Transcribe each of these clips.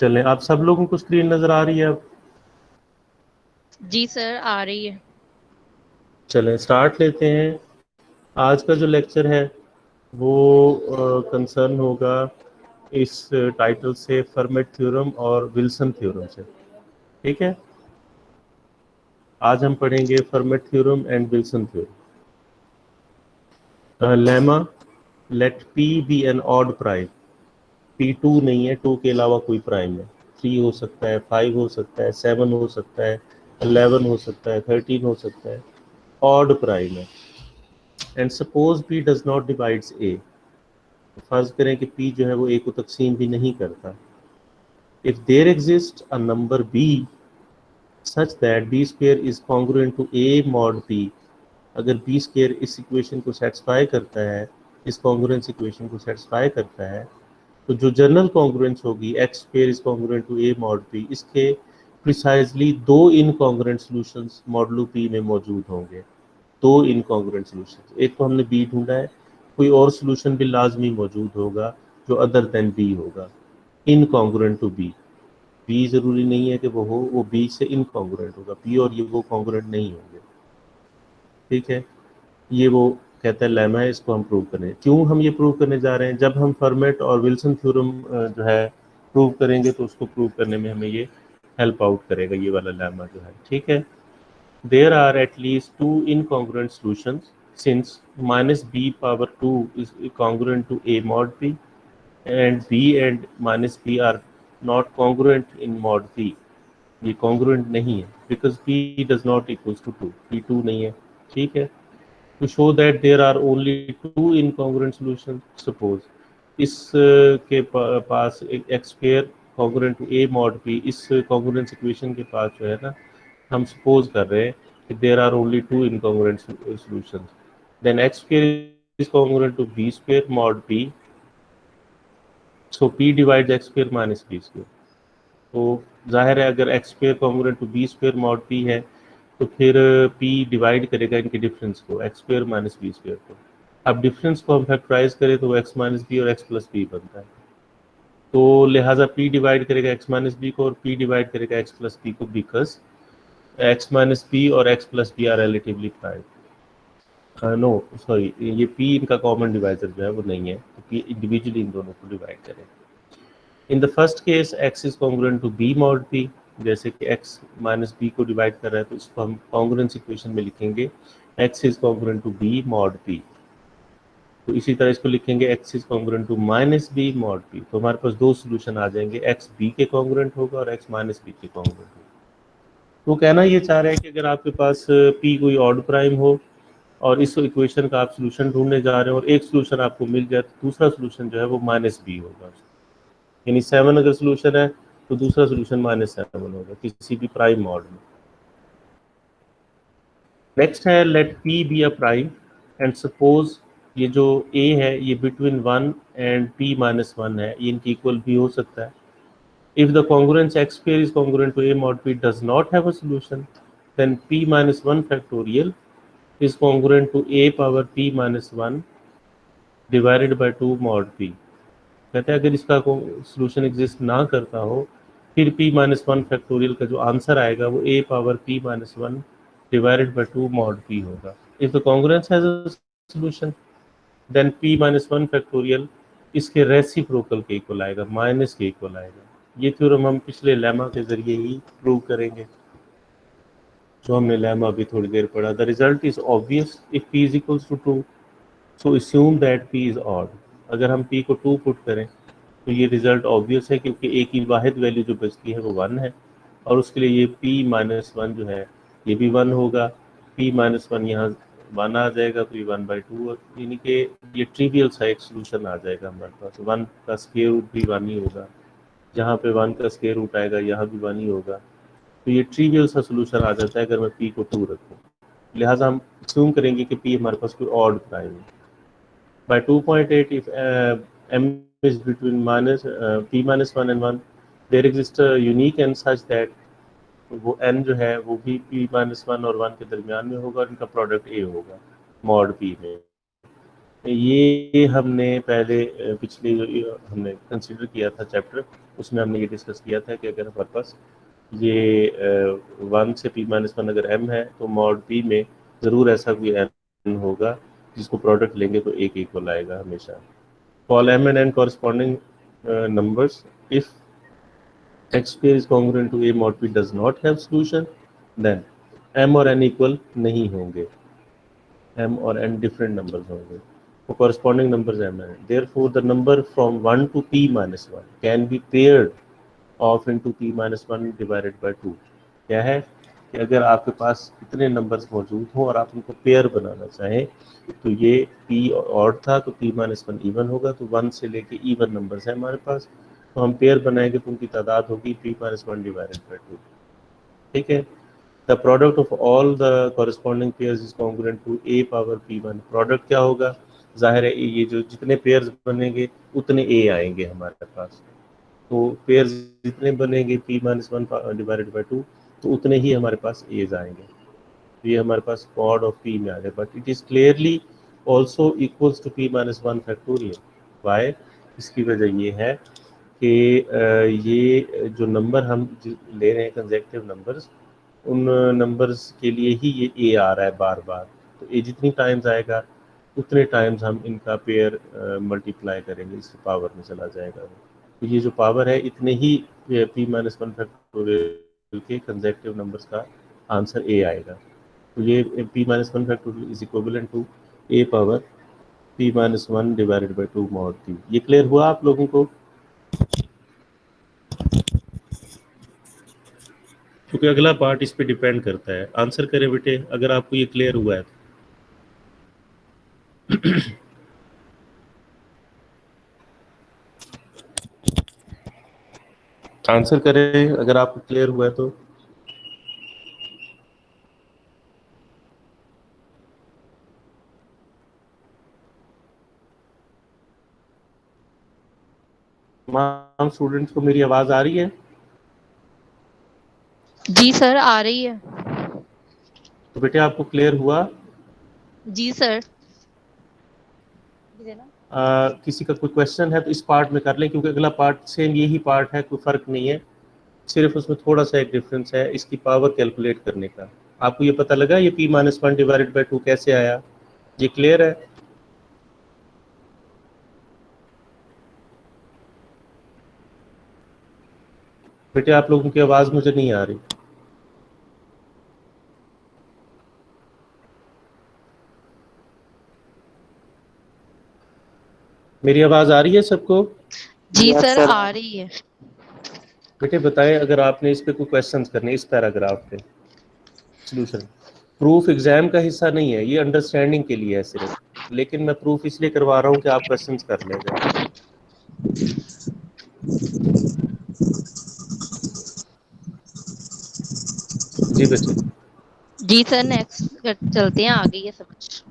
चलें, आप सब लोगों को स्क्रीन नजर आ रही है अब? जी सर, आ रही है। चलें स्टार्ट लेते हैं। आज का जो लेक्चर है वो कंसर्न होगा इस टाइटल से फर्मेट थ्योरम और विल्सन थ्योरम से। ठीक है, आज हम पढ़ेंगे Fermat theorem and Wilson theorem. Lemma, let p be an odd prime. P two नहीं है, टू के अलावा कोई प्राइम है। 3 हो सकता है, 5 हो सकता है, 7 हो सकता है, 11 हो सकता है, 13 हो सकता है, ऑड प्राइम है। And suppose p does not divides a. फर्ज करें कि पी जो है वो ए को तकसीम भी नहीं करता। If there exist a number b such that b square is congruent to a mod p. अगर बी स्क्वायर इस इक्वेशन को सेटिस्फाई करता है, इस कॉन्ग्रुएंस इक्वेशन को सेटिस्फाई करता है, तो जो जनरल कॉन्ग्रुएंस होगी x square is congruent to a mod p, इसके प्रिसाइजली दो इनकॉन्ग्रुएंट सॉल्यूशंस मॉडुलो पी में मौजूद होंगे। दो इनकॉन्ग्रुएंट सॉल्यूशंस, एक तो हमने बी ढूंढा है, कोई और सॉल्यूशन भी लाजमी मौजूद होगा जो अदर देन बी होगा, इनकॉन्ग्रुएंट टू बी। बी जरूरी नहीं है कि वो हो, वो बी से इनकॉन्ग्रुएंट होगा, बी और ये वो कॉन्ग्रुएंट नहीं होंगे। ठीक है, ये वो कहता है लेमा है, इसको हम प्रूव करें। क्यों हम ये प्रूव करने जा रहे हैं? जब हम फर्मेट और विल्सन थ्योरम जो है प्रूव करेंगे तो उसको प्रूव करने में हमें ये हेल्प आउट करेगा, ये वाला लेमा जो है। ठीक है, there are at least two incongruent solutions since minus b power 2 is congruent to a mod p and b and minus b are not congruent in mod p। ये congruent नहीं है because p does not equals to 2, p 2 नहीं है। ठीक है, to show that there are only two incongruent solutions, suppose इस के पास एक x square congruent to a mod p, इस congruence equation के पास जो है ना, हम suppose कर रहे हैं कि there are only two incongruent solutions, then x square is congruent to b square mod p, so p divides x square minus b square। तो जाहिर है अगर x square congruent to b square mod p है तो फिर p divide करेगा इनके difference को, x square minus b square को। अब डिफरेंस को हम फैक्टराइज करें तो x माइनस बी और x प्लस बी बनता है, तो लिहाजा p डिवाइड करेगा x माइनस बी को और p डिवाइड करेगा x प्लस बी को, बिकॉज x माइनस बी और x plus b are relatively prime. No sorry, ये p इनका कॉमन डिवाइजर जो है वो नहीं है, तो p इंडिविजुअली इन दोनों को डिवाइड करें। In the first case x is congruent to b mod p, जैसे कि x माइनस b को डिवाइड कर रहा है तो इसको हम कॉन्ग्रुएंस इक्वेशन में लिखेंगे x is congruent to b mod p। तो इसी तरह इसको लिखेंगे x is congruent to minus b mod p। तो हमारे पास दो सॉल्यूशन आ जाएंगे, x b के कॉन्ग्रुएंट होगा और x माइनस b के कॉन्ग्रुएंट होगा। तो कहना ये चाह रहे हैं कि अगर आपके पास p कोई ऑड प्राइम हो और इस इक्वेशन का आप सॉल्यूशन ढूंढने जा रहे हो और एक सॉल्यूशन आपको मिल जाए तो दूसरा सॉल्यूशन जो है वो माइनस b होगा। यानी 7 अगर सॉल्यूशन है तो दूसरा सॉल्यूशन -7 होगा किसी भी प्राइम मॉड में। नेक्स्ट है let p be a prime and suppose ये जो a है ये बिटवीन 1 एंड p माइनस 1 है, ये इनकी इक्वल भी हो सकता है। If the congruence x square is congruent to a mod p does not have a solution, then p minus 1 factorial is congruent to a power p minus 1 divided by 2 mod p। कहते हैं अगर इसका solution exist ना करता हो फिर p minus 1 factorial का जो आंसर आएगा वो a power p minus 1 divided by 2 mod p होगा। If the congruence has a solution then p minus 1 factorial इसके रेसिप्रोकल के इक्वल आएगा, माइनस के इक्वल आएगा। ये थ्योरम हम पिछले लेमा के जरिए ही प्रूव करेंगे, जो हमने लेमा अभी थोड़ी देर पढ़ा। The result is obvious if p is equals to 2, so assume that p is odd. अगर हम p को 2 पुट करें तो ये रिजल्ट ऑब्वियस है क्योंकि a की वाहिद वैल्यू जो बचती है वो 1 है और उसके लिए ये p माइनस 1 जो है ये भी 1 होगा। p माइनस 1 यहाँ 1 आ जाएगा तो ये 1/2, यानी कि ये ट्रिवियल सा एक सोल्यूशन आ जाएगा हमारे पास। 1 का स्क्वायर रूट भी 1 ही होगा, जहाँ पे 1 का स्क्वायर रूट आएगा यहाँ भी 1 ही होगा, तो ये ट्रिवियल सा सोल्यूशन आ जाता है अगर मैं p को 2 रखूँ। लिहाजा हम assume करेंगे कि p हमारे पास कोई ऑड प्राइम है। By 2.8 if m is between p minus 1 and 1, there exists a unique n such that वो n जो है वो भी p minus 1 और 1 के दरमियान में होगा और इनका प्रोडक्ट a होगा मॉड p में। ये हमने पहले पिछले जो हमने कंसिडर किया था चैप्टर, उसमें हमने ये डिस्कस किया था कि अगर हमारे पास ये 1 से p-1 अगर m है तो मॉड p में ज़रूर ऐसा कोई n होगा जिसको प्रोडक्ट लेंगे तो एक इक्वल आएगा हमेशा. Call m and n corresponding numbers. If x square is congruent to a mod p does not have solution, then m और n इक्वल नहीं होंगे. m और n different numbers होंगे. तो corresponding numbers m and n. Therefore, the number from 1 to p-1 can be paired off into p-1 divided by 2. क्या है कि अगर आपके पास इतने नंबर्स मौजूद हों और आप उनको पेयर बनाना चाहें तो ये p ऑड था तो p-1 इवन होगा, तो 1 से लेके इवन नंबर्स हैं हमारे पास, तो हम पेयर बनाएंगे तो उनकी तादाद होगी p-1 डिवाइडेड बाय 2. ठीक है. The product of all the corresponding pairs is congruent to a power p1. Product क्या होगा, जाहिर है ये जो जितने पेयर्स बनेंगे उतने a आएंगे हमारे पास, तो पेयर्स जितने बनेंगे p-1 डिवाइडेड बाय 2 तो उतने ही हमारे पास एज आएंगे. तो ये हमारे पास मॉड ऑफ p में आ गया, but it is clearly also equals to p-1 factorial. Why? इसकी वजह ये है कि ये जो नंबर हम ले रहे हैं कंसेक्टिव नंबर्स, उन नंबर्स के लिए ही ये ए आ रहा है बार बार, तो ए जितनी टाइम्स आएगा उतने टाइम्स हम इनका पेयर मल्टीप्लाई करेंगे, इसकी पावर में चला जाएगा. तो ये जो पावर है इतने ही p-1 फैक्टोरियल के कंसेक्टिव नंबर्स का आंसर ए आएगा. तो ये p-1 factorial is equivalent to a power p-1 divided by 2 mod p. ये क्लियर हुआ आप लोगों को? क्योंकि अगला पार्ट इस पे डिपेंड करता है. आंसर करें बेटे अगर आपको ये क्लियर हुआ है. आंसर करें अगर आपको क्लियर हुआ है तो. तमाम स्टूडेंट्स को मेरी आवाज आ रही है? जी सर आ रही है. तो बेटे आपको क्लियर हुआ? जी सर. किसी का कोई क्वेश्चन है तो इस पार्ट में कर लें, क्योंकि अगला पार्ट सेम यही पार्ट है, कोई फर्क नहीं है, सिर्फ उसमें थोड़ा सा एक डिफरेंस है इसकी पावर कैलकुलेट करने का. आपको ये पता लगा ये p-1 डिवाइडेड बाय 2 कैसे आया? ये क्लियर है? बेटे आप लोगों की आवाज मुझे नहीं आ रही. मेरी आवाज आ रही है सबको? जी सर आ रही है. बेटे बताएं अगर आपने इस पे कोई क्वेश्चंस करने इस पैराग्राफ पे. सॉल्यूशन प्रूफ एग्जाम का हिस्सा नहीं है, ये अंडरस्टैंडिंग के लिए है सिर्फ, लेकिन मैं प्रूफ इसलिए करवा रहा हूँ कि आप क्वेश्चंस कर लें. जी बच्चे. जी सर नेक्स्ट चलते हैं, आगे ये सब कुछ.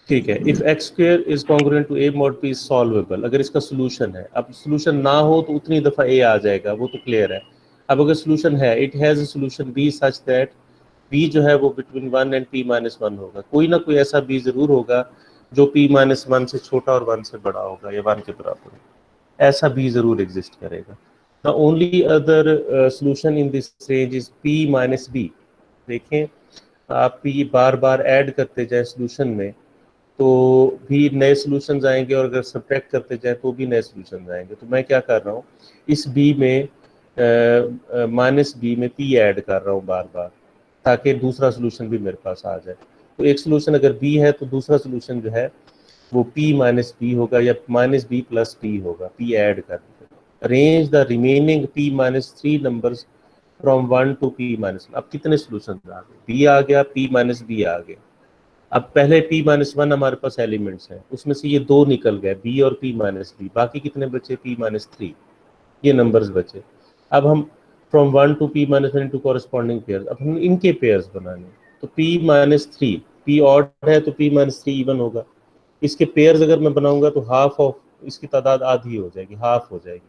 ठीक है. If x square is congruent to a mod p is solvable. अगर इसका सोल्यूशन है, अब सोल्यूशन ना हो तो उतनी दफा a आ जाएगा, वो तो क्लियर है. अब अगर सोल्यूशन है, it has a solution b such that b जो है वो बिटवीन 1 एंड p-1 होगा. कोई ना कोई ऐसा b जरूर होगा जो p-1 से छोटा और 1 से बड़ा होगा या 1 के बराबर. ऐसा b जरूर एग्जिस्ट करेगा. The only other solution in this range is p-b. देखें आप p बार बार ऐड करते जाए सोल्यूशन में तो भी नए सॉल्यूशंस आएंगे, और अगर सब्ट्रैक्ट करते जाए तो भी नए सॉल्यूशंस आएंगे. तो मैं क्या कर रहा हूँ, इस b में -b में p ऐड कर रहा हूँ बार बार, ताकि दूसरा सॉल्यूशन भी मेरे पास आ जाए. तो एक सॉल्यूशन अगर b है तो दूसरा सॉल्यूशन जो है वो p-b होगा या -b + p होगा, p ऐड कर. Arrange the remaining p-3 numbers from 1 to p-. अब कितने सॉल्यूशन आ गए? b आ गया, p-b आ गए. अब पहले p-1 हमारे पास एलिमेंट्स हैं, उसमें से ये 2 निकल गए, b और p-b. बाकी कितने बचे? p-3. ये नंबर्स बचे. अब हम from 1 to p-1 into corresponding pairs, अब हम इनके पेयर्स बनाने. तो p-3, p ऑड है तो p-3 इवन होगा. इसके पेयर्स अगर मैं बनाऊंगा तो हाफ ऑफ इसकी तादाद आधी हो जाएगी, हाफ हो जाएगी.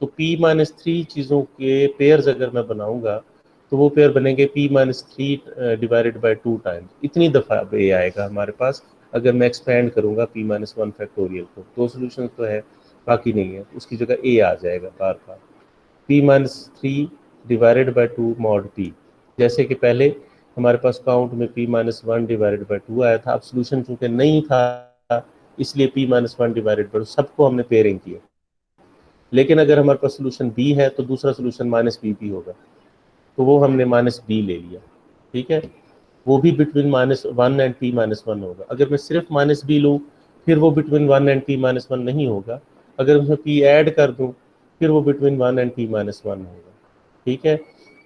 तो p-3 चीज़ों के पेयर्स अगर मैं बनाऊंगा तो वो पेयर बनेंगे p-3 डिवाइडेड बाय 2 टाइम्स. इतनी दफ़ा अब a आएगा हमारे पास अगर मैं एक्सपेंड करूंगा p माइनस 1 फैक्टोरियल को, दो सोल्यूशन तो है, बाकी नहीं है, उसकी जगह a आ जाएगा बार बार। p minus 3 divided by 2 mod p, जैसे कि पहले हमारे पास काउंट में p माइनस 1 डिवाइडेड बाई 2 आया था, अब सोल्यूशन चूंकि नहीं था इसलिए p माइनस 1 डिवाइडेड बाई, सबको हमने पेयरिंग किया। लेकिन अगर हमारे पास सोल्यूशन b है तो दूसरा सोल्यूशन माइनस बी भी होगा, तो वो हमने माइनस बी ले लिया, ठीक है। वो भी between minus 1 and p minus 1 होगा। अगर मैं सिर्फ माइनस बी लूँ फिर वो बिटवीन 1 एंड p माइनस 1 नहीं होगा, अगर उसमें p ऐड कर दूँ फिर वो बिटवीन 1 एंड p माइनस 1 होगा, ठीक है।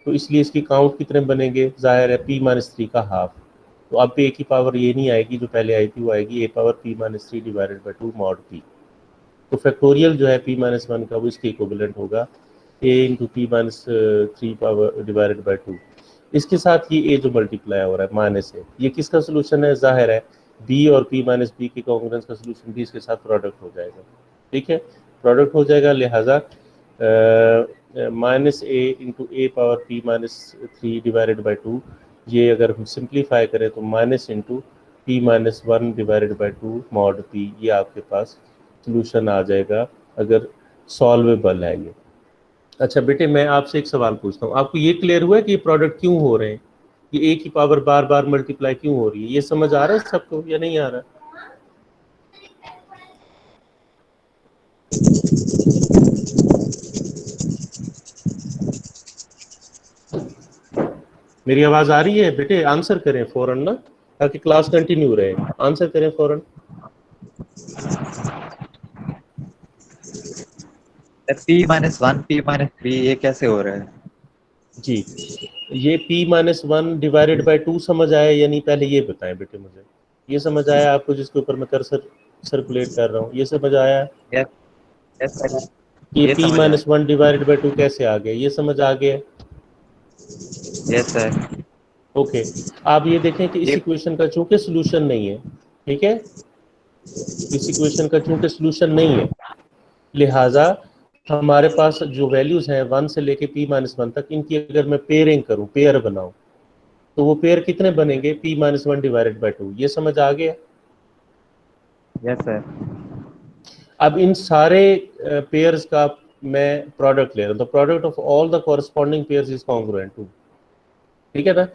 तो इसलिए इसकी काउंट कितने बनेंगे, जाहिर है p माइनस 3 का हाफ। तो अब a की पावर ये नहीं आएगी जो पहले आई थी, वो आएगी a power p minus 3 divided by 2 mod p। तो फैक्टोरियल जो है p माइनस 1 का वो इसके इक्विवेलेंट होगा a into P minus 3 power divided by 2। इसके साथ ये a जो मल्टीप्लाई हो रहा है माइनस है, ये किसका सोल्यूशन है, जाहिर है b और p माइनस बी के कॉन्ग्रुएंस का सोल्यूशन भी इसके साथ प्रोडक्ट हो जाएगा, ठीक है, प्रोडक्ट हो जाएगा। लिहाजा minus a into A power p minus 3 divided by 2, ये अगर हम सिंप्लीफाई करें तो minus into p minus 1 divided by 2 mod p, ये आपके पास सोल्यूशन आ जाएगा अगर सॉल्वेबल है ये। अच्छा बेटे, मैं आपसे एक सवाल पूछता हूँ, आपको ये क्लियर हुआ है कि ये प्रोडक्ट क्यों हो रहे हैं, ये ए की पावर बार बार मल्टीप्लाई क्यों हो रही है, ये समझ आ रहा है सबको या नहीं आ रहा? मेरी आवाज आ रही है बेटे? आंसर करें फौरन ना, ताकि क्लास कंटिन्यू रहे, आंसर करें फौरन। p माइनस 1 p माइनस 3 ये कैसे हो रहा है? जी, ये p माइनस 1 डिवाइडेड बाई 2 समझ आया या नहीं, पहले ये बताएं बेटे मुझे। ये समझ आया आपको जिसके ऊपर मैं कर्सर सर्कुलेट कर रहा हूँ, ये समझ आया यस यस सर, कि ये p समझ माइनस आया। 1 डिवाइडेड बाई 2 कैसे आ गया, ये समझ आ गया? Yes sir. ओके, आप ये देखें कि इस ये इक्वेशन का चूंकि सोल्यूशन नहीं है, ठीक है, इस इक्वेशन का चूंकि सोल्यूशन नहीं है, लिहाजा हमारे पास जो वैल्यूज हैं 1 से लेके p माइनस 1 तक, इनकी अगर मैं पेयरिंग करूं, पेयर बनाऊं, तो वो पेयर कितने बनेंगे, p माइनस 1 डिवाइडेड बाई 2, ये समझ आ गया? Yes sir. अब इन सारे पेयर्स का मैं प्रोडक्ट ले रहा हूँ, तो product of all the corresponding pairs is congruent to, ठीक है ना,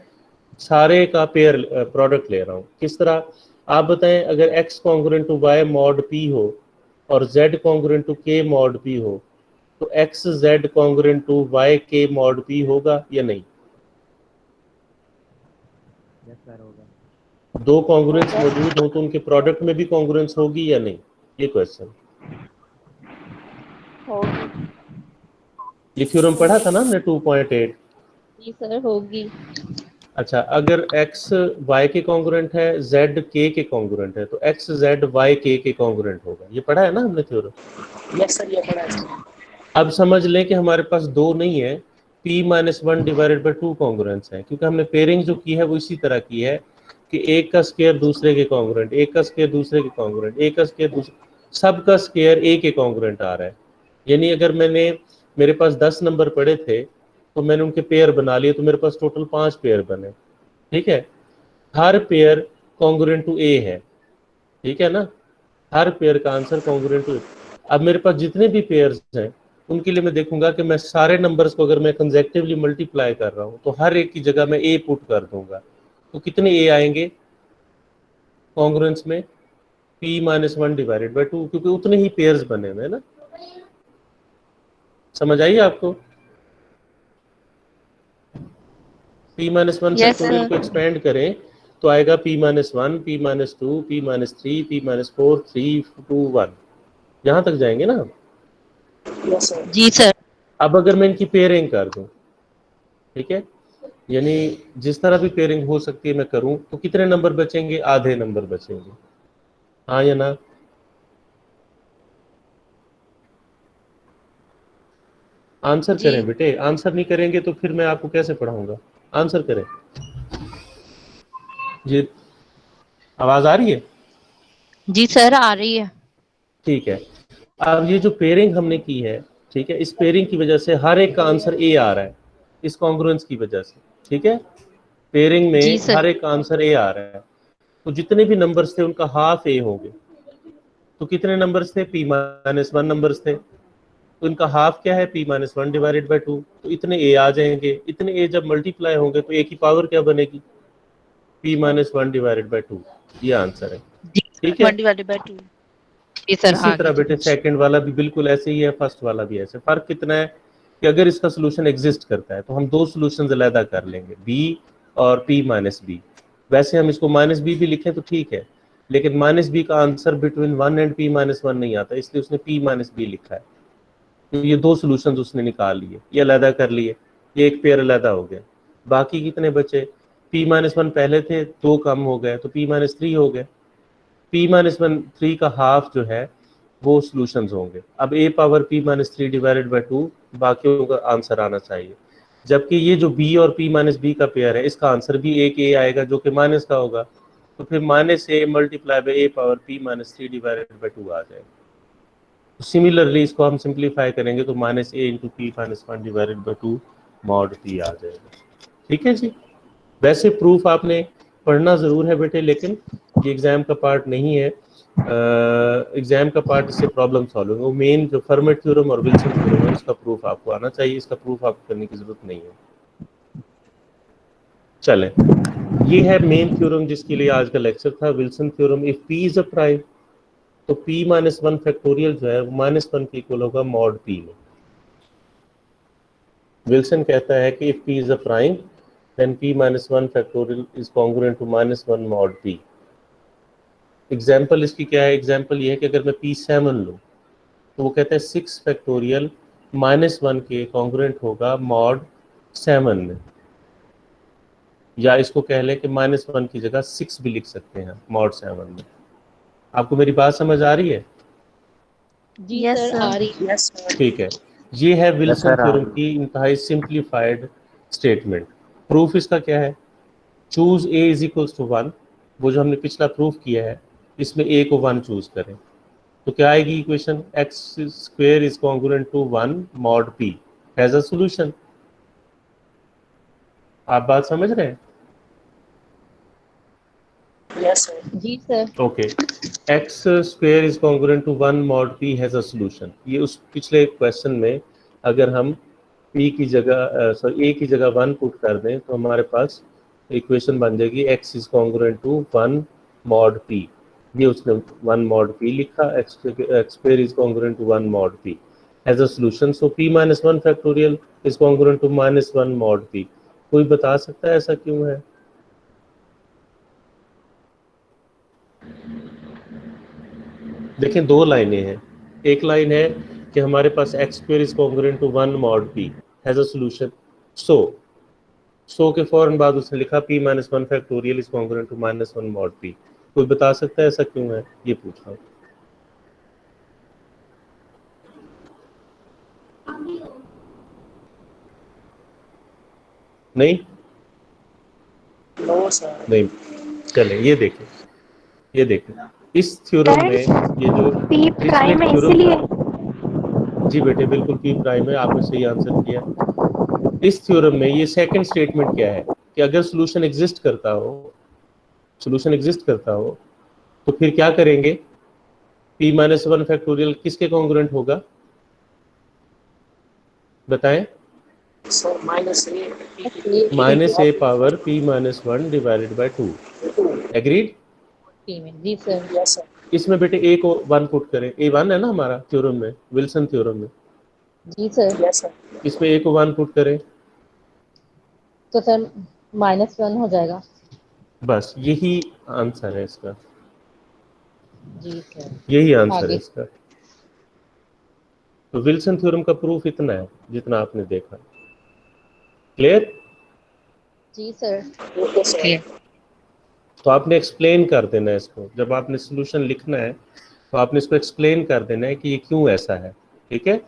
सारे का पेयर प्रोडक्ट ले रहा हूँ। किस तरह, आप बताएं, अगर x congruent to y mod p हो और z congruent to k mod p हो, तो x z congruent to y k mod p होगा या नहीं? यस सर होगा। दो कॉन्ग्रुएंस मौजूद हो तो उनके प्रोडक्ट में भी कॉन्ग्रुएंस होगी या नहीं, ये क्वेश्चन। होगी। ये थ्योरम पढ़ा था ना हमने 2.8। जी सर होगी। अच्छा, अगर x y के कॉन्ग्रुएंट है, z k के कॉन्ग्रुएंट है, तो x z y k के कॉन्ग्रुएंट होगा, ये पढ़ा है ना हमने थ्योरम? यस सर, ये पढ़ा है सर। अब समझ लें कि हमारे पास दो नहीं है, p minus 1 divided by 2 congruents हैं, क्योंकि हमने पेयरिंग जो की है वो इसी तरह की है कि एक का स्क्वायर दूसरे के कॉन्ग्रुएंट, एक का स्क्वायर दूसरे के कॉन्ग्रुएंट, एक का स्क्वायर दूसरे, सब का स्क्वायर a के कॉन्ग्रुएंट आ रहा है। यानी अगर मेरे पास 10 नंबर पड़े थे तो मैंने उनके पेयर बना लिए, तो मेरे पास टोटल 5 पेयर बने, ठीक है। हर पेयर कॉन्ग्रुएंट टू ए है, ठीक है ना, हर पेयर का आंसर कॉन्ग्रुएंट टू ए। अब मेरे पास जितने भी पेयर्स हैं उनके लिए मैं देखूंगा कि मैं सारे नंबर्स को अगर मैं कंसेक्टिवली मल्टीप्लाई कर रहा हूँ तो हर एक की जगह मैं ए पुट कर दूंगा, तो कितने ए आएंगे कॉन्ग्रुएंस में, p माइनस 1 डिवाइडेड बाई 2, क्योंकि उतने ही पेयर्स बने हुए हैं ना। समझ आइए आपको? p माइनस 1 यस फैक्टोरियल को सर। एक्सपेंड करें तो आएगा p minus 1, p minus 2, p minus 3, p minus 4, 3, 2, 1, यहाँ तक जाएंगे ना। Yes sir. जी सर। अब अगर मैं इनकी पेयरिंग कर दूं, ठीक है, यानी जिस तरह भी पेयरिंग हो सकती है मैं करूं, तो कितने नंबर बचेंगे, आधे नंबर बचेंगे, हाँ या ना? आंसर जी। करें बेटे, आंसर नहीं करेंगे तो फिर मैं आपको कैसे पढ़ाऊंगा, आंसर करें। जी, आवाज आ रही है? जी सर आ रही है। ठीक है, अब ये जो पेयरिंग हमने की है, ठीक है, इस पेयरिंग की वजह से हर एक का आंसर ए आ रहा है, इस कॉन्ग्रुएंस की वजह से, ठीक है, पेयरिंग जी में सर। हर एक का आंसर ए आ रहा है। तो जितने भी नंबर्स थे उनका हाफ ए होंगे। तो कितने नंबर्स थे? p-1 नंबर्स थे, तो इनका हाफ क्या है? p-1 divided by 2। तो इतने ए आ जाएंगे। इतने ए जब मल्टीप्लाई होंगे तो ए की पावर क्या बनेगी? p-1 divided by 2। ये आंसर है, ठीक है। 1 डिवाइडेड बाय 2। जी सर, इसी तरह आगे। बेटे सेकंड वाला भी बिल्कुल ऐसे ही है, फर्स्ट वाला भी ऐसे। फर्क कितना है कि अगर इसका सोल्यूशन एग्जिस्ट करता है तो हम दो सोल्यूशंस अलग कर लेंगे, b और p-b। वैसे हम इसको -b भी लिखें तो ठीक है, लेकिन -b का आंसर बिटवीन 1 एंड p-1 नहीं आता, इसलिए उसने p-b लिखा है। तो ये दो सोल्यूशंस उसने निकाल लिए, ये अलग कर लिए, ये एक पेयर अलग हो गया। बाकी कितने बचे? p-1 पहले थे, 2 कम हो गए तो p-3 हो गए। p-3 का हाफ जो है वो सॉल्यूशंस होंगे। अब a power p-3 divided by 2, बाकियों का आंसर आना चाहिए। जबकि ये जो b और p-b का पेयर है, इसका आंसर भी एक a आएगा जो कि माइनस का होगा, तो फिर -a multiply by a power p-3 divided by 2 आ जाएगा। तो सिमिलरली इसको हम सिंप्लीफाई करेंगे तो -a into p-1 divided by 2 mod p आ जाएगा। ठीक है जी। वैसे प्रूफ आपने पढ़ना ज़रूर है बेटे, लेकिन ये एग्ज़ाम का पार्ट नहीं है। एग्ज़ाम का पार्ट इससे प्रॉब्लम सॉल्विंग, वो मेन जो फर्मेट थ्योरम और विल्सन थ्योरम है इसका प्रूफ आपको आना चाहिए, इसका प्रूफ आपको करने की ज़रूरत नहीं है। चलें, ये है मेन थ्योरम जिसके लिए आज का लेक्चर था, Wilson theorem. If p is a prime तो p-1 फैक्टोरियल जो है वो -1 के इक्वल होगा मॉड p में। विल्सन कहता है कि if p is a prime then p-1 factorial is congruent to -1 mod p। Example इसकी क्या है? एग्जाम्पल ये है कि अगर मैं p7 लूँ तो वो कहता है 6 फैक्टोरियल -1 के कॉन्ग्रुएंट होगा मॉड 7 में, या इसको कह लें कि -1 की जगह 6 भी लिख सकते हैं मॉड 7 में। आपको मेरी बात समझ आ रही है? जी Yes, सर, sir. आ रही। Yes, sir. ठीक है, ये है विल्सन sir, थ्योरम की इंतहाई सिंप्लीफाइड स्टेटमेंट। प्रूफ इसका क्या है? Choose a is equals to 1, वो जो हमने पिछला प्रूफ किया है, इसमें a को 1 चूज करें तो क्या आएगी equation? x square is congruent to 1 mod p has a solution. आप बात समझ रहे हैं? Yes, sir. जी sir. Okay, x square is congruent to 1 mod p has a solution. ये उस पिछले क्वेश्चन में अगर हम p की जगह सॉरी a की जगह 1 पुट कर दें तो हमारे पास इक्वेशन बन जाएगी x is congruent to 1 mod p। ये उसने 1 मॉड p लिखा, x square is congruent to 1 mod p as a solution. So p-1 factorial is congruent to -1 mod p। कोई बता सकता है ऐसा क्यों है? देखें, दो लाइनें हैं। एक लाइन है कि हमारे पास x square is congruent to 1 mod p has a solution. सो के फौरन बाद उसने लिखा p-1 factorial is congruent to -1 mod p। कोई बता सकता है ऐसा क्यों है? ये पूछ रहा हूँ। नहीं No, sir. नहीं, चले ये देखें, ये देखें इस थ्योरम में ये जो P प्राइम है इसीलिए। जी बेटे बिल्कुल p प्राइम है, आपने सही आंसर किया। इस थ्योरम में ये सेकंड स्टेटमेंट क्या है कि अगर सॉल्यूशन एग्जिस्ट करता हो तो फिर क्या करेंगे? p-1 फैक्टोरियल किसके कॉन्ग्रुएंट होगा बताएं? So -a. -a power p-1 divided by 2। Agreed? p में। जी सर। Yes, sir. इसमें बेटे a को 1 पुट करें, a 1 है ना हमारा थ्योरम में, विल्सन थ्योरम में। जी सर। Yes, sir. इसमें a को 1 पुट करें, तो सर -1 हो जाएगा। बस यही आंसर है इसका, जी सर। यही आंसर आगे। है इसका। तो विल्सन थ्योरम का प्रूफ इतना है जितना आपने देखा। क्लियर? जी सर। Okay, sir. तो आपने एक्सप्लेन कर देना है इसको, जब आपने सॉल्यूशन लिखना है तो आपने इसको एक्सप्लेन कर देना है कि ये क्यों ऐसा है। ठीक है?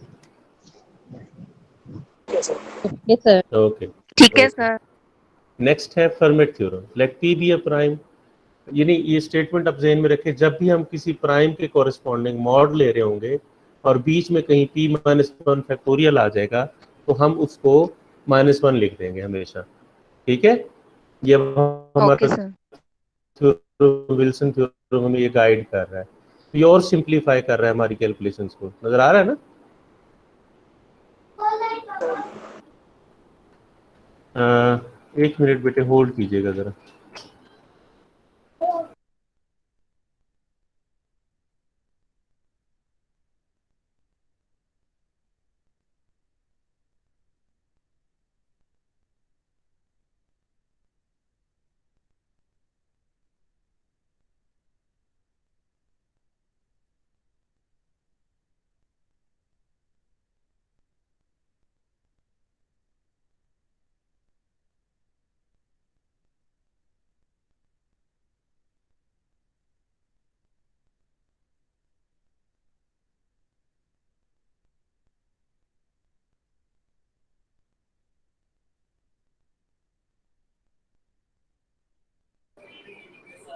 Okay, sir. Okay sir. Okay, ठीक है सर। नेक्स्ट है Fermat theorem. Let p be a prime, यानी ये स्टेटमेंट आप ज़हन में रखें, जब भी हम किसी प्राइम के कॉरेस्पॉन्डिंग मॉड ले रहे होंगे और बीच में कहीं p-1 फैक्टोरियल आ जाएगा तो हम उसको -1 लिख देंगे हमेशा। ठीक है? ये ओके हमारा सर। थ्योरम, विल्सन थ्योरम हमें ये गाइड कर रहा है, ये और सिंप्लीफाई कर रहा है हमारी कैलकुलेशंस को। नजर आ रहा है ना? एक मिनट बेटे होल्ड कीजिएगा जरा।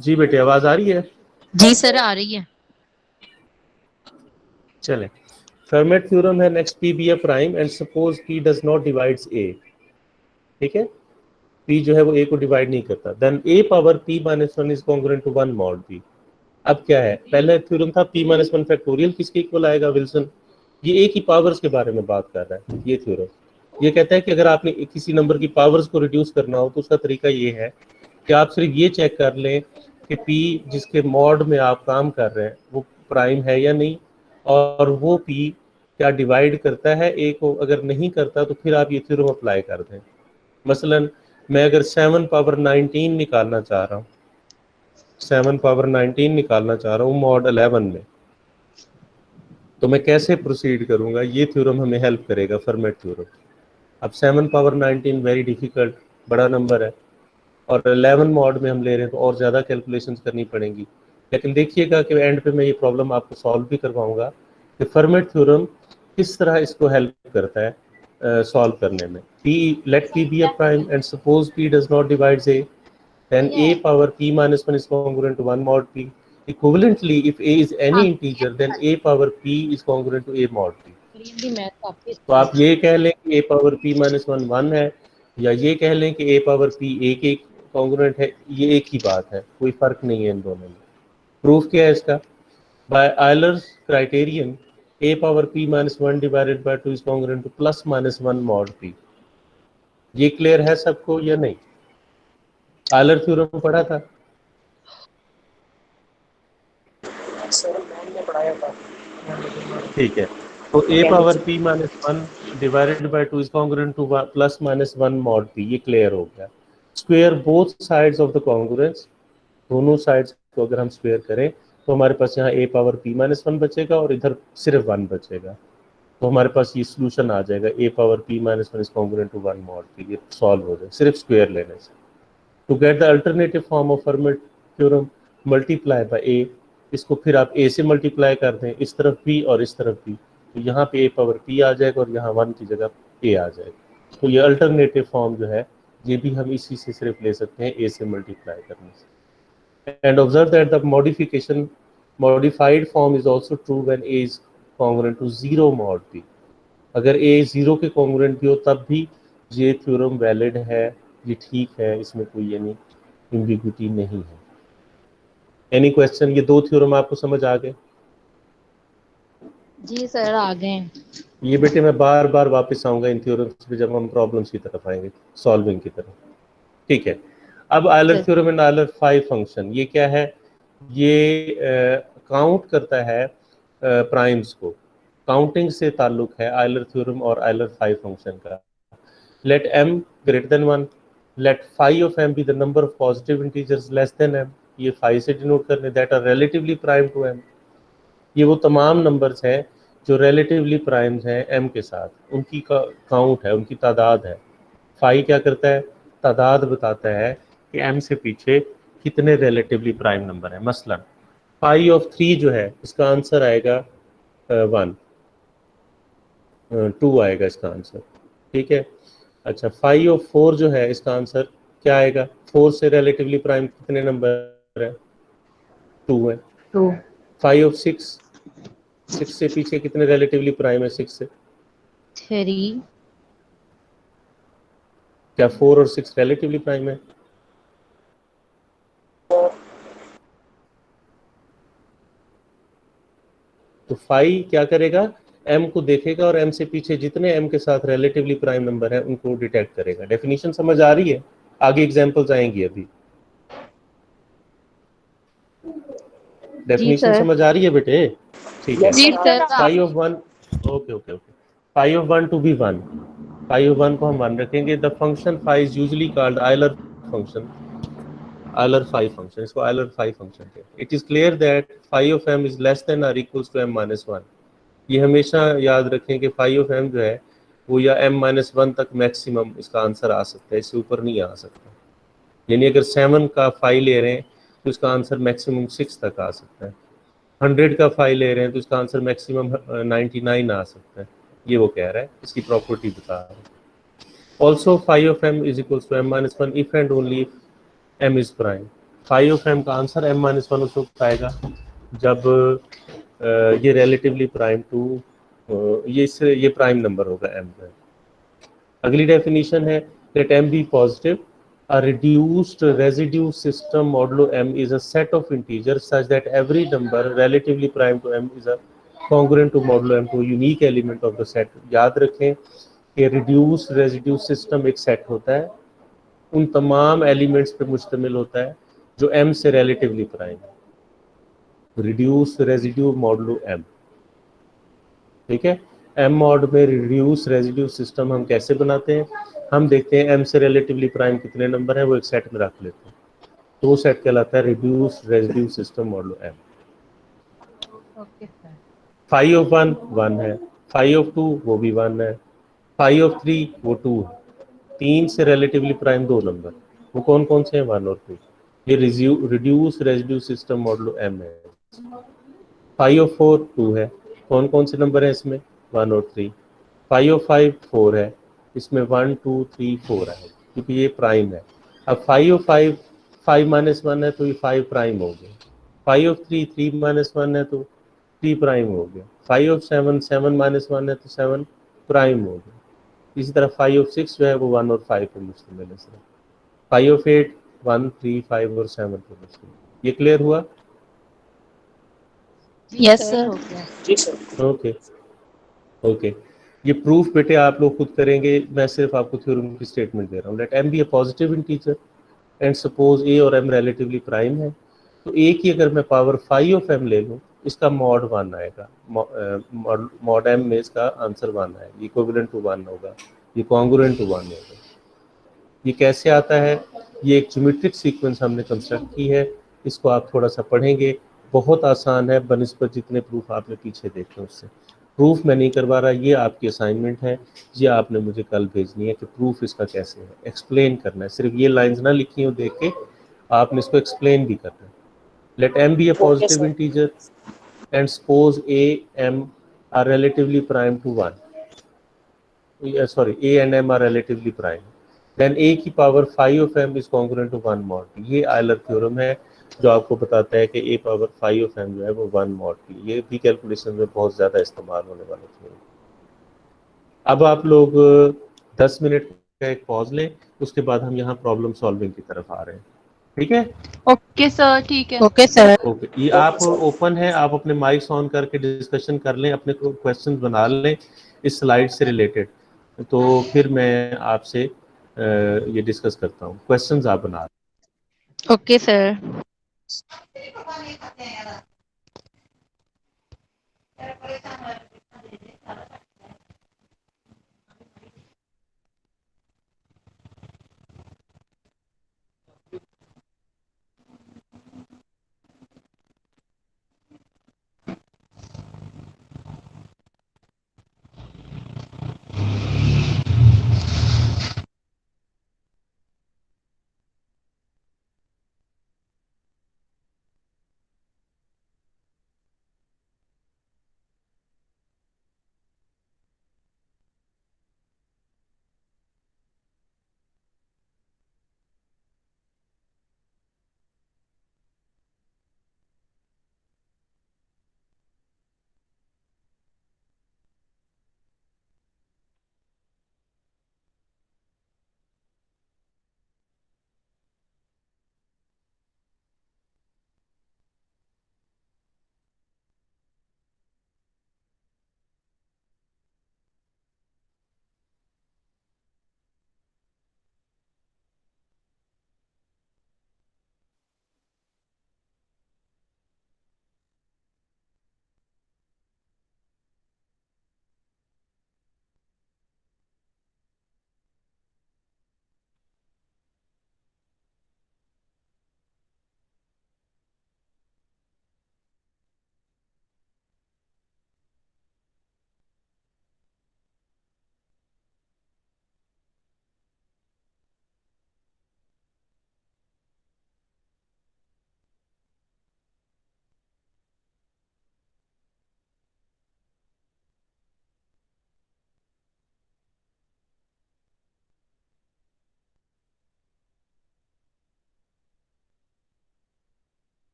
जी बेटे आवाज आ रही है? जी सर आ रही है। चले, फर्मेट थ्योरम है next, p be a prime and suppose p does not divides a. ठीक है, पी जो है वो ए को डिवाइड नहीं करता, then a power p minus one is congruent to one mod p. अब क्या है, पहले थ्योरम था पी माइनस वन फैक्टोरियल किसके इक्वल आएगा, विल्सन। ये ए की पावर्स के बारे में बात कर रहा है ये थ्योरम। ये कहता है कि अगर आपने किसी नंबर की पावर्स को रिड्यूस करना हो तो उसका तरीका ये है कि आप सिर्फ ये चेक कर लें कि पी जिसके मॉड में आप काम कर रहे हैं वो प्राइम है या नहीं, और वो पी क्या डिवाइड करता है ए को। अगर नहीं करता तो फिर आप ये थ्योरम अप्लाई कर दें। मसलन मैं अगर 7 पावर 19 निकालना चाह रहा हूँ, 7 पावर 19 निकालना चाह रहा हूँ मॉड 11 में, तो मैं कैसे प्रोसीड करूंगा, ये थ्योरम हमें हेल्प करेगा, फर्मेट थ्योरम। अब 7 पावर 19 वेरी डिफिकल्ट, बड़ा नंबर है, और 11 मॉड में हम ले रहे हैं तो और ज़्यादा कैलकुलेशंस करनी पड़ेंगी। लेकिन देखिएगा कि एंड पे मैं ये प्रॉब्लम आपको सॉल्व भी करवाऊंगा कि फर्मेट थ्योरम किस तरह इसको हेल्प करता है सॉल्व करने में। P let p be a prime and suppose p does not divides a, then a power p minus 1 is congruent to 1 mod p. Equivalently, if a is any integer, then a power p is congruent to a mod p. तो आप ये कह लें कि a power p minus one 1 है, या ये कह लें कि a पावर p a के कॉन्ग्रुएंट है, ये एक ही बात है, कोई फर्क नहीं है इन दोनों में। प्रूफ क्या है इसका, by Euler's criterion a power p minus 1 divided by 2 is congruent to plus minus 1 mod p। ये क्लियर है सबको या नहीं? आयलर थ्योरम पढ़ा था? सर मैंने पढ़ाया था। ठीक है, तो a power p minus one divided by 2 is congruent to plus minus 1 mod p। ये क्लियर हो गया। Square both sides of the congruence, दोनों साइड्स को अगर हम स्क्वायर करें तो हमारे पास यहाँ a power p minus one बचेगा और इधर सिर्फ 1 बचेगा। तो हमारे पास ये सोल्यूशन आ जाएगा, a power p minus one is congruent to 1 mod p। ये सॉल्व हो जाए सिर्फ स्क्वायर लेने से। To get the alternative form of Fermat theorem, multiply by a, इसको फिर आप a से मल्टीप्लाई कर दें, इस तरफ भी और इस तरफ भी, तो यहाँ पे a पावर p आ जाएगा और यहाँ 1 की जगह a आ जाएगा। तो ये अल्टरनेटिव फॉर्म जो है ये भी हम इसी से सिर्फ ले सकते हैं a से मल्टीप्लाई करने से। And observe that the modification modified form is also true when a is congruent to 0 mod p। अगर a 0 के कॉन्ग्रुएंट भी हो तब भी ये थ्योरम वैलिड है, ये ठीक है, इसमें कोई यानी एम्बिग्युइटी नहीं है। Any question? ये दो थ्योरम आपको समझ आ गए? जी सर आ गए। ये बेटे मैं बार बार वापस आऊंगा इन थ्योरम्स पे जब हम प्रॉब्लम्स की तरफ आएंगे, सॉल्विंग की तरफ। ठीक है, अब Euler theorem and Euler 5 function, ये क्या है, ये काउंट करता है प्राइम्स को, काउंटिंग से ताल्लुक है आयलर थ्योरम और आयलर 5 फंक्शन का। लेट m greater than 1, let phi of m be the number of positive integers less than m, ये phi से डिनोट करने, that are relatively prime to m। ये वो तमाम नंबर्स हैं जो relatively primes हैं m के साथ, उनकी काउंट है, उनकी तादाद है। phi क्या करता है, तादाद बताता है कि m से पीछे कितने relatively prime नंबर हैं। मसलन phi of 3 जो है इसका आंसर आएगा 1, 2 आएगा इसका आंसर। ठीक है, अच्छा 5 और 4 जो है इसका आंसर क्या आएगा, 4 से रिलेटिवली प्राइम कितने नंबर है, 2 है। 2। 5 और 6, 6 से पीछे कितने रिलेटिवली प्राइम है, 6 से? 3। क्या 4 और 6 रिलेटिवली प्राइम है? फाई क्या करेगा, m को देखेगा और m से पीछे जितने m के साथ रिलेटिवली प्राइम नंबर है उनको डिटेक्ट करेगा। डेफिनेशन समझ आ रही है? आगे एग्जांपल्स आएंगी अभी। Definition sir. समझ आ रही है बेटे? ठीक है। यस जी sir. Sir. Phi of one, okay okay okay, phi of one to be one, phi of one को हम वन रखेंगे। The function phi is usually called Euler function, Euler phi function, इसको आयलर फाई फंक्शन कहते हैं। It is clear that phi of m is less than और equals to m minus one. ये हमेशा याद रखें कि फाई ऑफ m जो है वो या m माइनस वन तक मैक्सिमम इसका आंसर आ सकता है, इससे ऊपर नहीं आ सकता। यानी अगर 7 का फाई ले रहे हैं तो इसका आंसर मैक्सिमम 6 तक आ सकता है। 100 का फाई ले रहे हैं तो इसका आंसर मैक्सिमम 99 आ सकता है। ये वो कह रहा है, इसकी प्रॉपर्टी बता रहा है। Also phi of m is equals to m minus one if and only if m is prime. Phi of m का आंसर m माइनस वन उस वक्त आएगा जब ये रिलेटिवली प्राइम टू ये प्राइम नंबर होगा m का। अगली डेफिनेशन है let m be positive, a reduced residue system modulo m is a set of integers such that every number relatively prime to m is a congruent to modulo m, to unique element of the set। याद रखें कि reduced residue system एक set होता है, उन तमाम elements पे मुश्तमिल होता है जो m से रिलेटिवली प्राइम है। रिड्यूस रेजिड्यू मॉडुलो m, ठीक है। m मॉड में रिड्यूस रेजिड्यू सिस्टम हम कैसे बनाते हैं, हम देखते हैं m से रिलेटिवली प्राइम कितने नंबर है वो एक सेट में रख लेते हैं, तो वो सेट कहलाता है reduce residue system modulo m। Okay sir. Phi of one one है, फाई ऑफ टू वो भी वन है, फाई ऑफ थ्री वो टू है। तीन से रिलेटिवली प्राइम दो नंबर, वो कौन कौन से हैं, वन और टू। ये reduce residue system modulo m है। फाई ऑफ फोर टू है, कौन कौन से नंबर है इसमें, वन और three. Phi of five four है, इसमें वन टू थ्री फोर है क्योंकि ये प्राइम है। अब phi of five five minus one है तो ये फाइव प्राइम हो गया। Phi of three three minus one है तो थ्री प्राइम हो गया। Phi of seven seven minus one है तो सेवन प्राइम हो गया। इसी तरह फाई ऑफ सिक्स जो है वो वन और फाइव पर मुश्तमिल है सिर्फ। Phi of eight one three five और सेवन पर मुश्तमिल। ये क्लियर हुआ? Yes sir. हो गया। जी सर। Okay okay. ये प्रूफ बेटे आप लोग खुद करेंगे, मैं सिर्फ आपको थ्योरम की स्टेटमेंट दे रहा हूँ। Let m be a positive integer and suppose a और m रिलेटिवली प्राइम है, तो a की अगर मैं पावर फाई ऑफ m ले लूँ इसका मॉड वन आएगा, मॉड m में इसका आंसर वन आएगा, इक्विवेलेंट टू वन होगा, ये कॉन्ग्रुएंट टू वन होगा। ये कैसे आता है, ये एक ज्योमेट्रिक सीक्वेंस हमने कंस्ट्रक्ट की है, इसको आप थोड़ा सा पढ़ेंगे, बहुत आसान है बनिस्बत जितने प्रूफ आपने पीछे देखे उससे। प्रूफ मैं नहीं करवा रहा, ये आपकी असाइनमेंट है, ये आपने मुझे कल भेजनी है कि प्रूफ इसका कैसे है, एक्सप्लेन करना है। सिर्फ ये लाइंस ना लिखी हो देख के, आपने इसको एक्सप्लेन भी करना है। Let m be a okay positive sir. Integer and suppose a m are relatively prime to one, sorry, a and m are relatively prime, then a की power phi of m is congruent to one mod. ये Euler theorem है जो आपको बताता है कि a power phi of m जो है वो वन मॉड की। ये भी कैलकुलेशन में बहुत ज़्यादा इस्तेमाल होने वाला थ्योरम। अब आप लोग 10 मिनट का एक पॉज लें, उसके बाद हम यहाँ प्रॉब्लम सॉल्विंग की तरफ आ रहे हैं, ठीक है? ओके सर, ठीक है। Okay sir. ओके, ये आप ओपन है, आप अपने माइक्स ऑन करके डिस्कशन कर लें, अपने क्वेश्चन बना लें इस स्लाइड से रिलेटेड, तो फिर मैं आपसे ये डिस्कस करता हूँ। क्वेश्चंस आप बना लें। Okay sir.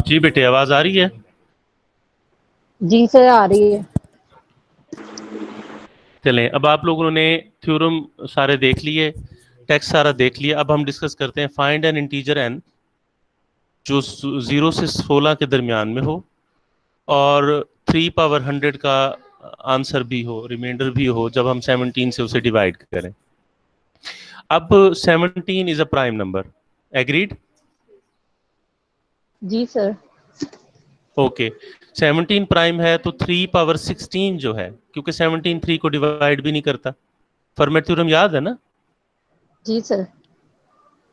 जी बेटे, आवाज आ रही है? जी सर आ रही है। चलें, अब आप लोगों ने थ्योरम सारे देख लिए, टेक्स्ट सारा देख लिया। अब हम डिस्कस करते हैं फाइंड एन इंटीजर n जो 0 से 16 के दरमियान में हो और 3 पावर 100 का आंसर भी हो, रिमाइंडर भी हो, जब हम 17 से उसे डिवाइड करें। अब 17 is a prime number, agreed? जी सर। ओके, 17 प्राइम है तो 3 पावर 16 जो है, क्योंकि 17 3 को डिवाइड भी नहीं करता, फॉर्मेट थ्योरम याद है ना? जी सर।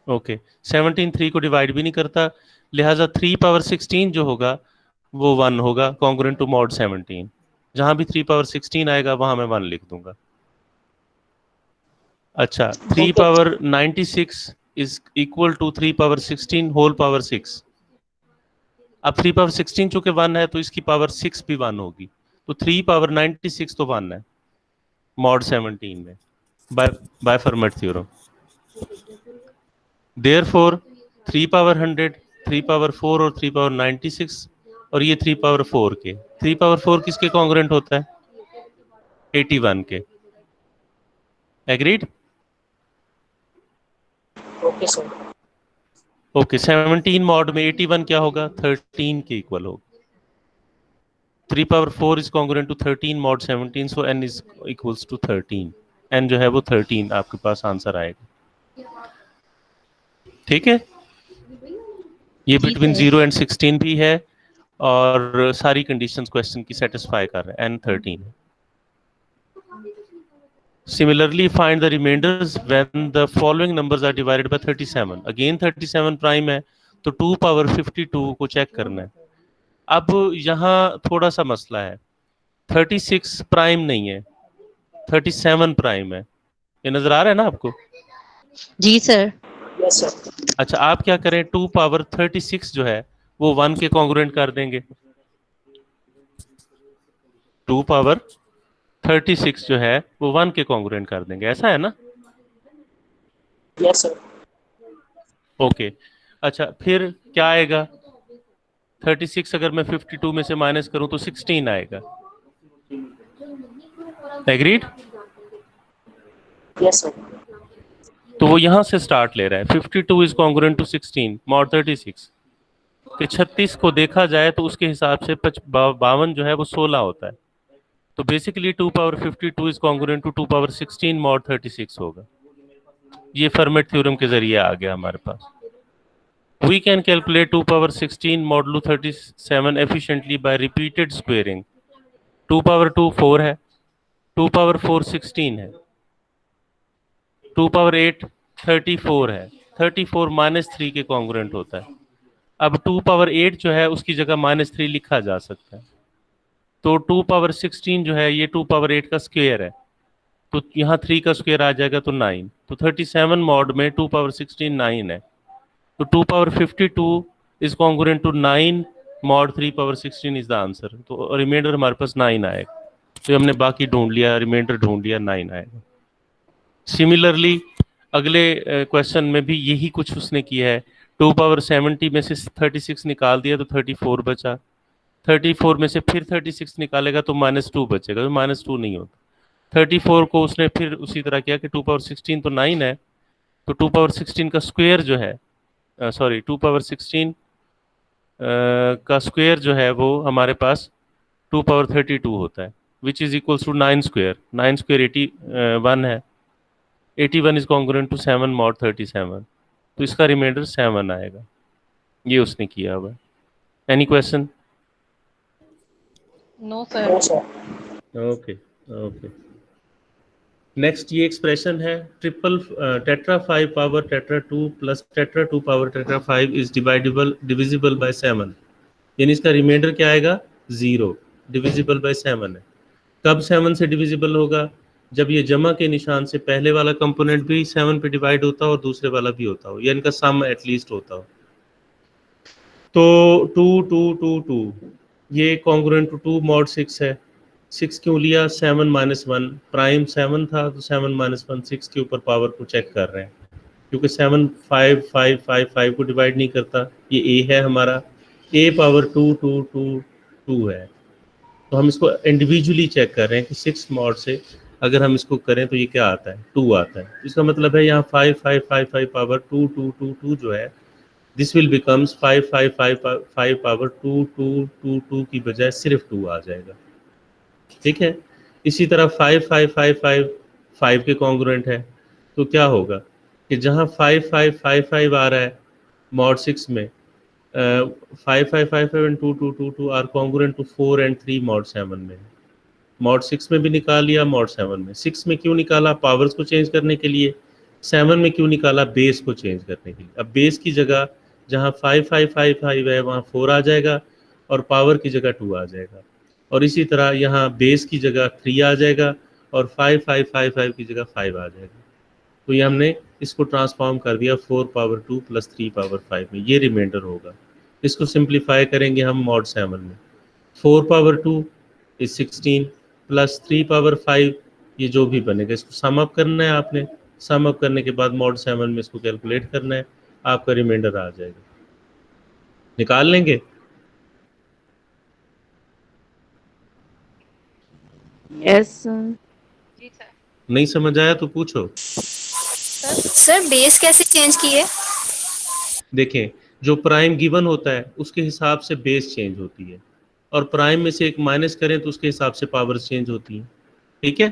ओके, 17 3 को डिवाइड भी नहीं करता, लिहाजा 3 पावर 16 जो होगा वो 1 होगा, कॉन्ग्रुएंट टू मॉड 17। जहां भी 3 पावर 16 आएगा वहां मैं 1 लिख दूंगा। अच्छा, 3 power 96 is equal to 3 power 16 whole power 6। अब 3 पावर 16 चूंकि 1 है तो इसकी पावर 6 भी 1 होगी, तो 3 पावर 96 तो 1 है मॉड 17 में, by Fermat theorem. Therefore 3 power 100, 3 power 4 और 3 पावर 96 और ये 3 पावर 4 के, 3 पावर 4 किसके कॉन्ग्रुएंट होता है? 81 के, agreed? Okay sir. Okay, 17 mod में 81 क्या होगा? 13 के इक्वल होगा। 3 power 4 is congruent to 13 mod 17, so n is equals to 13। n जो है वो 13 आपके पास आंसर आएगा, ठीक है? ये बिटवीन 0 एंड 16 भी है और सारी कंडीशंस क्वेश्चन की सेटिस्फाई कर रहे हैं, n 13 है। Similarly, find the remainders when the following numbers are divided by 37. Again 37 prime है तो 2 पावर 52 को चेक करना है। अब यहाँ थोड़ा सा मसला है, 36 प्राइम नहीं है, 37 प्राइम है। ये नजर आ रहा है ना आपको? जी सर। Yes sir. अच्छा, आप क्या करें, 2 पावर 36 जो है वो 1 के कॉन्ग्रुएंट कर देंगे। 2 पावर 36 जो है वो 1 के कॉन्ग्रुएंट कर देंगे, ऐसा है ना? Yes sir. ओके, अच्छा फिर क्या आएगा? 36 अगर मैं 52 में से माइनस करूं तो 16 आएगा, एग्रीड? Yes sir. तो वो यहां से स्टार्ट ले रहा है, 52 इज कॉन्ग्रुएंट टू 16 मॉड 36 कि 36 को देखा जाए तो उसके हिसाब से 52 जो है वो 16 होता है, तो basically 2 power 52 is congruent to 2 power 16 mod 36 होगा। ये फॉर्मेट थ्योरम के जरिए आ गया हमारे पास। We can calculate 2 power 16 modulo 37 efficiently by repeated squaring. 2 power 2 4 है, 2 power 4 16 है, 2 power 8 34 है, 34 माइनस 3 के कॉन्ग्रुएंट होता है। अब 2 पावर 8 जो है उसकी जगह माइनस 3 लिखा जा सकता है, तो 2 पावर 16 जो है ये 2 पावर 8 का स्क्वायर है, तो यहाँ 3 का स्क्वायर आ जाएगा तो 9, तो 37 मॉड में 2 पावर 16 9 है, तो 2 power 52 is congruent to 9 mod 3 power 16 is the answer, तो रिमाइंडर हमारे पास 9 आएगा। तो हमने बाकी ढूंढ लिया, रिमाइंडर ढूंढ लिया, 9 आएगा। सिमिलरली अगले क्वेश्चन में भी यही कुछ उसने किया है, 2 पावर 70 में से 36 निकाल दिया तो 34 बचा, 34 में से फिर 36 निकालेगा तो -2 बचेगा, तो -2 नहीं होता। 34 को उसने फिर उसी तरह किया कि 2 पावर 16 तो 9 है, तो 2 पावर 16 का स्क्वायर जो है, सॉरी 2 पावर 16 का स्क्वायर जो है वो हमारे पास 2 पावर 32 होता है, which is equals to 9 square, 9 square 81 है, 81 इज कॉन्ग्रुएंट टू 7 मॉड 37, तो इसका रिमाइंडर 7 आएगा। ये उसने किया हुआ है। Any question? No no sir. Sir. Okay okay, next ये एक्सप्रेशन है triple tetra 5 power tetra 2 plus tetra 2 power tetra 5 is divisible by 7, यानी इसका रिमाइंडर क्या आएगा? 0, डिविजिबल बाय 7 है। कब 7 से डिविजिबल होगा? जब ये जमा के निशान से पहले वाला कंपोनेंट भी 7 पे डिवाइड होता हो और दूसरे वाला भी होता हो, या इनका सम एटलीस्ट होता हो। तो 2 2 2 2 ये कॉन्ग्रुएंट टू 2 मॉड 6 है। 6 क्यों लिया? 7 - 1 प्राइम 7 था तो 7 - 1 6 के ऊपर पावर को चेक कर रहे हैं, क्योंकि 7 5 5 5 5 को डिवाइड नहीं करता। ये ए है हमारा, ए पावर 2 2 2 2 है। तो हम इसको इंडिविजुअली चेक कर रहे हैं कि 6 मॉड से अगर हम इसको करें तो ये क्या आता है, 2 आता है। इसका मतलब है यहाँ 5 5 5 5 पावर 2 2 2 2 जो है, दिस विल बिकम्स 5 5 5 5 पावर 2 2 2 2 की बजाय सिर्फ 2 आ जाएगा। ठीक है, इसी तरह 5 5 5 5 5 के कॉन्ग्रुएंट है, तो क्या होगा कि जहाँ 5 5 5 5 आ रहा है मॉड 6 में, 5 5 5 5 and 2 2 2 2 are congruent to 4 and 3 mod 7 में। मॉड 6 में भी निकाल लिया, मॉड 7 में। 6 में क्यों निकाला? पावर्स को चेंज करने के लिए। 7 में क्यों निकाला? बेस को चेंज करने के लिए। अब बेस की जगह जहाँ 5 5 5 5 है वहाँ 4 आ जाएगा और पावर की जगह 2 आ जाएगा, और इसी तरह यहाँ बेस की जगह 3 आ जाएगा और 5 5 5 5 की जगह 5 आ जाएगा। तो ये हमने इसको ट्रांसफॉर्म कर दिया 4 पावर 2 प्लस 3 पावर 5 में, ये रिमाइंडर होगा। इसको सिंप्लीफाई करेंगे हम मॉड 7 में। 4 पावर 2 इज 16 प्लस 3 पावर 5, ये जो भी बनेगा इसको सम अप करना है आपने। सम अप करने के बाद मॉड 7 में इसको कैलकुलेट करना है, आपका रिमाइंडर आ जाएगा। निकाल लेंगे? यस नहीं समझ आया तो पूछो। सर बेस कैसे चेंज किए? देखें, जो प्राइम गिवन होता है उसके हिसाब से बेस चेंज होती है, और प्राइम में से एक माइनस करें तो उसके हिसाब से पावर चेंज होती है। ठीक है,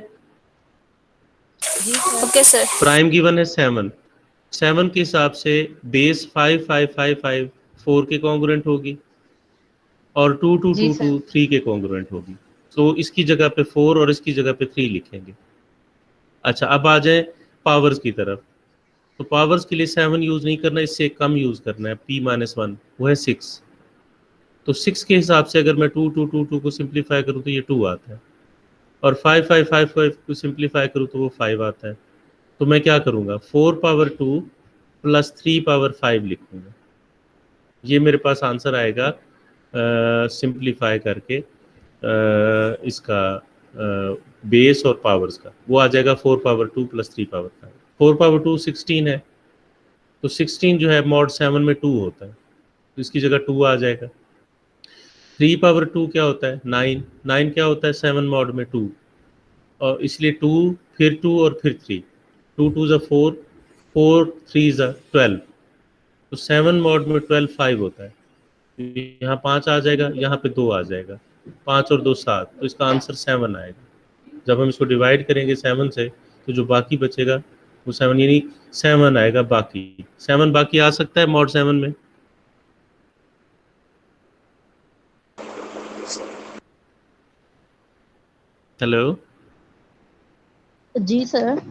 ओके सर। प्राइम गिवन है 7, 7 के हिसाब से बेस 5 5 5 5 4 के कॉन्ग्रुएंट होगी और 2 2 2 2 3 के कॉन्ग्रुएंट होगी। तो इसकी जगह पे 4 और इसकी जगह पे 3 लिखेंगे। अच्छा, अब आ जाए पावर्स की तरफ। तो पावर्स के लिए 7 यूज नहीं करना, इससे कम यूज करना है, p-1 वो है 6। तो 6 के हिसाब से अगर मैं 2 2 2 2 को सिंप्लीफाई करूँ तो ये 2 आता है, और 5 5 5 5 को सिंप्लीफाई करूँ तो वो 5 आता है। तो मैं क्या करूँगा, 4 पावर 2 प्लस 3 पावर 5 लिखूँगा। ये मेरे पास आंसर आएगा सिंप्लीफाई करके इसका बेस और पावर्स का, वो आ जाएगा 4 पावर 2 प्लस 3 पावर 5। 4 पावर 2 16 है, तो 16 जो है मॉड 7 में 2 होता है, तो इसकी जगह 2 आ जाएगा। 3 पावर 2 क्या होता है? 9। 9 क्या होता है 7 मॉड में? 2, और इसलिए 2 फिर 2 और फिर 3। 2 2 ज़ा 4, 4 3 ज़ा 12, तो 7 मॉड में 12 5 होता है। यहाँ 5 आ जाएगा, यहाँ पे 2 आ जाएगा, 5 और 2 7, तो इसका आंसर 7 आएगा। जब हम इसको डिवाइड करेंगे 7 से तो जो बाकी बचेगा वो 7, यानी 7 आएगा बाकी। 7 बाकी आ सकता है मॉड 7 में? हेलो? जी सर।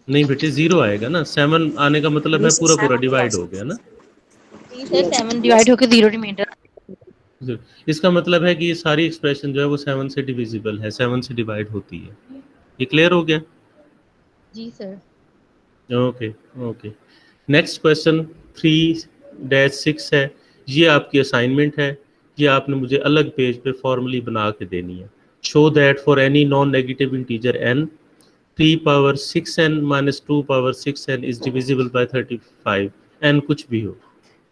नहीं बेटे, 0 आएगा ना। 7 आने का मतलब है पूरा पूरा डिवाइड हो गया ना। जी सर, 7 डिवाइड होकर 0 रिमाइंडर। इसका मतलब है कि ये सारी एक्सप्रेशन जो है वो 7 से डिविजिबल है, 7 से डिवाइड होती है। ये क्लियर हो गया? जी sir. Okay okay. Next question 3-6 है। ये आपकी असाइनमेंट है, ये आपने मुझे अलग पेज पे फॉर्मली बना के देनी है। Show that for any non negative integer n 3 power 6n minus 2 power 6n is divisible bye 35। n कुछ भी हो,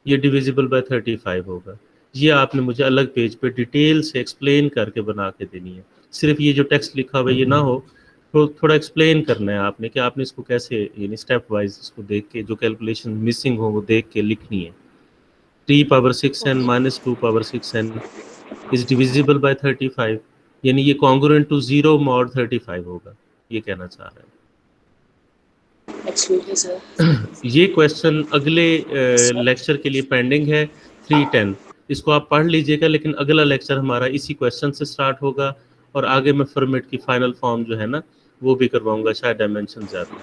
ये डिविजिबल बाय 35 होगा। ये आपने मुझे अलग पेज पे डिटेल से एक्सप्लेन करके बना के देनी है। सिर्फ ये जो टेक्स्ट लिखा हुआ है ये ना हो, तो थोड़ा एक्सप्लेन करना है आपने कि आपने इसको कैसे, यानी स्टेप वाइज इसको देख के जो कैलकुलेशन मिसिंग हो वो देख के लिखनी है। 3 power 6n minus 2 power 6n is divisible bye 35, यानी ये कॉन्ग्रुएंट टू 0 मॉड 35 होगा, ये कहना चाह रहा है। Excuse me sir. ये क्वेश्चन अगले लेक्चर के लिए पेंडिंग है 310। इसको आप पढ़ लीजिएगा, लेकिन अगला लेक्चर हमारा इसी क्वेश्चन से स्टार्ट होगा, और आगे मैं फॉर्मेट की फाइनल फॉर्म जो है ना वो भी करवाऊंगा, शायद डायमेंशन ज़्यादा है।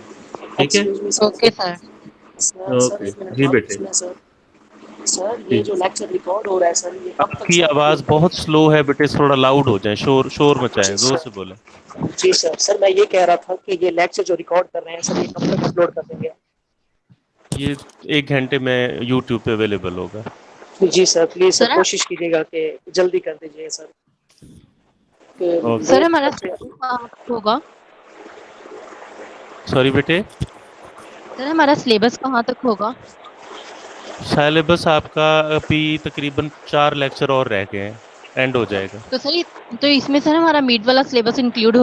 ठीक है, ओके सर। ओके जी बेटे। सर ये जो लेक्चर रिकॉर्ड हो रहा है सर, ये कब तक आपकी आवाज़ बहुत स्लो है बेटे, थोड़ा लाउड हो जाए, शोर मचाएं, जोर से बोलें। जी सर मैं ये कह रहा था कि ये लेक्चर जो रिकॉर्ड कर रहे हैं सर, ये कब तक अपलोड कर देंगे? ये 1 घंटे में यूट्यूब पे अवेलेबल होगा। जी सर प्लीज सर सर, कोशिश कीजिएगा कि जल्दी कर दीजिए सर। सर हमारा होगा। सॉरी बेटे, सर हमारा सिलेबस कहाँ तक होगा? सिलेबस आपका अभी तकरीबन 4 लेक्चर और रह गए हैं, एंड हो जाएगा। तो सर तो इसमें सर हमारा मीट वाला सिलेबस इंक्लूड